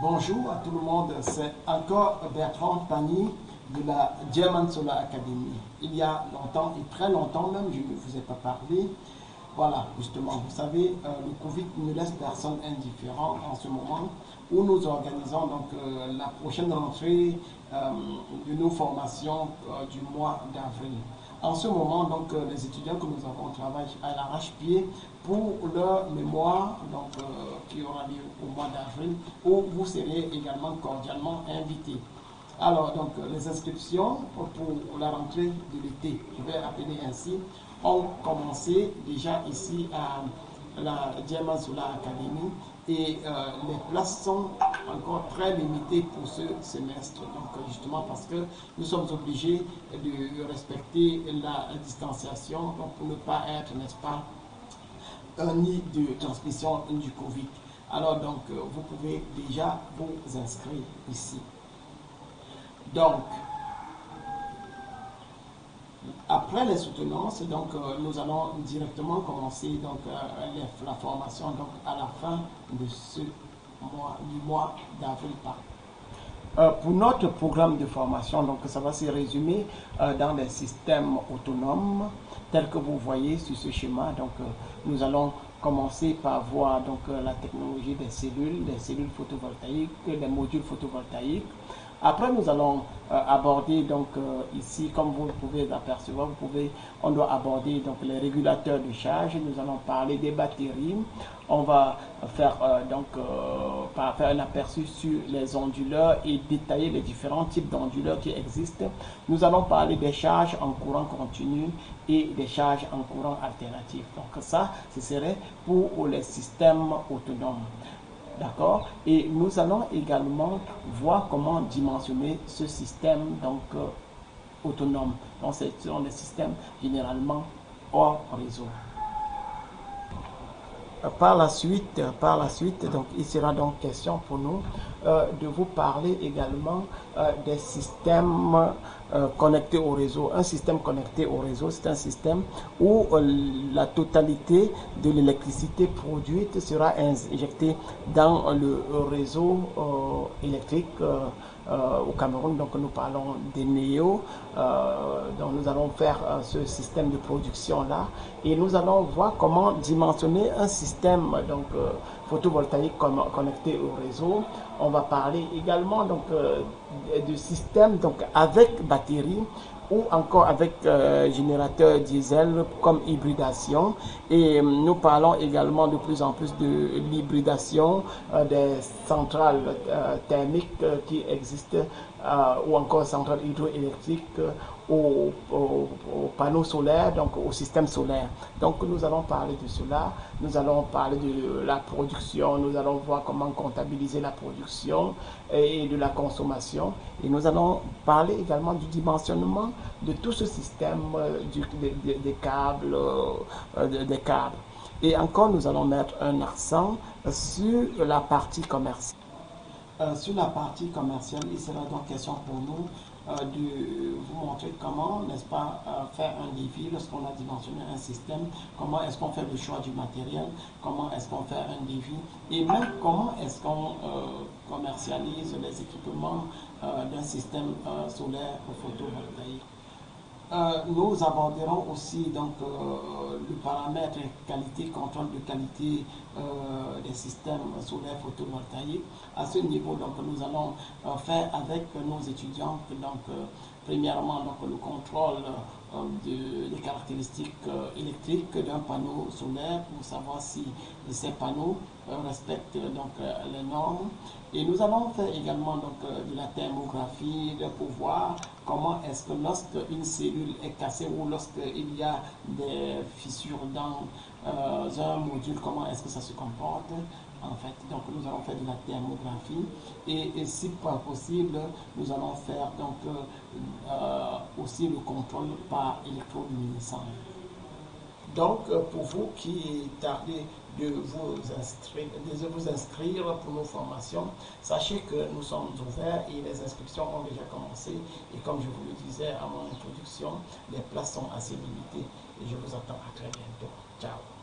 Bonjour à tout le monde, c'est encore Bertrand Pagny de la German Solar Academy. Il y a longtemps, et très longtemps même, je ne vous ai pas parlé. Voilà, justement, vous savez, le Covid ne laisse personne indifférent en ce moment où nous organisons donc la prochaine rentrée de nos formations du mois d'avril. En ce moment, donc, les étudiants que nous avons travaillent à l'arrache-pied pour leur mémoire, donc, qui aura lieu au mois d'avril, où vous serez également cordialement invités. Alors, donc, les inscriptions pour la rentrée de l'été, je vais appeler ainsi, ont commencé déjà ici à la German Solar Academy et les places sont encore très limitées pour ce semestre. Donc, justement parce que nous sommes obligés de respecter la distanciation donc pour ne pas être, n'est-ce pas, un nid de transmission du Covid. Alors, donc, vous pouvez déjà vous inscrire ici. Donc, après les soutenances, donc, nous allons directement commencer donc, la formation donc, à la fin de ce mois, du mois d'avril. Pour notre programme de formation, donc, ça va se résumer dans des systèmes autonomes tels que vous voyez sur ce schéma. Donc, nous allons commencer par voir donc, la technologie des cellules photovoltaïques, des modules photovoltaïques. Après, nous allons aborder donc ici, comme vous pouvez l'apercevoir, on doit aborder donc les régulateurs de charge. Nous allons parler des batteries. On va faire faire un aperçu sur les onduleurs et détailler les différents types d'onduleurs qui existent. Nous allons parler des charges en courant continu et des charges en courant alternatif. Donc ça, ce serait pour les systèmes autonomes. D'accord. Et nous allons également voir comment dimensionner ce système donc, autonome. Donc, ce sont des systèmes généralement hors réseau. Par la suite, donc, il sera donc question pour nous de vous parler également des systèmes connectés au réseau. Un système connecté au réseau, c'est un système où la totalité de l'électricité produite sera injectée dans le réseau électrique au Cameroun. Donc nous parlons des NEO. Donc nous allons faire ce système de production là et nous allons voir comment dimensionner un système donc photovoltaïque connecté au réseau. On va parler également donc de système donc avec batterie ou encore avec générateur diesel comme hybridation. Et nous parlons également de plus en plus de l'hybridation des centrales thermiques qui existent ou encore centrales hydroélectriques aux panneaux solaires, donc au système solaire. Donc nous allons parler de cela, nous allons parler de la production, nous allons voir comment comptabiliser la production et de la consommation. Et nous allons parler également du dimensionnement de tout ce système des câbles, des câbles. Et encore, nous allons mettre un accent sur la partie commerciale. Sur la partie commerciale, il sera donc question pour nous de vous montrer comment, n'est-ce pas, faire un devis lorsqu'on a dimensionné un système, comment est-ce qu'on fait le choix du matériel, comment est-ce qu'on fait un devis, et même comment est-ce qu'on commercialise les équipements d'un système solaire photovoltaïque. Nous aborderons aussi donc, le paramètre qualité, contrôle de qualité des systèmes solaires photovoltaïques. À ce niveau, donc, nous allons faire avec nos étudiants donc, premièrement donc, le contrôle des caractéristiques électriques d'un panneau solaire pour savoir si ces panneaux respectent donc, les normes. Et nous allons faire également donc, de la thermographie pour voir comment est-ce que lorsqu'une cellule est cassée ou lorsqu'il y a des fissures dans un module, comment est-ce que ça se comporte en fait. Donc nous allons faire de la thermographie et si pas possible, nous allons faire donc, aussi le contrôle par électroluminescence. Donc, pour vous qui tardez de vous inscrire pour nos formations, sachez que nous sommes ouverts et les inscriptions ont déjà commencé. Et comme je vous le disais à mon introduction, les places sont assez limitées. Et je vous attends à très bientôt. Ciao.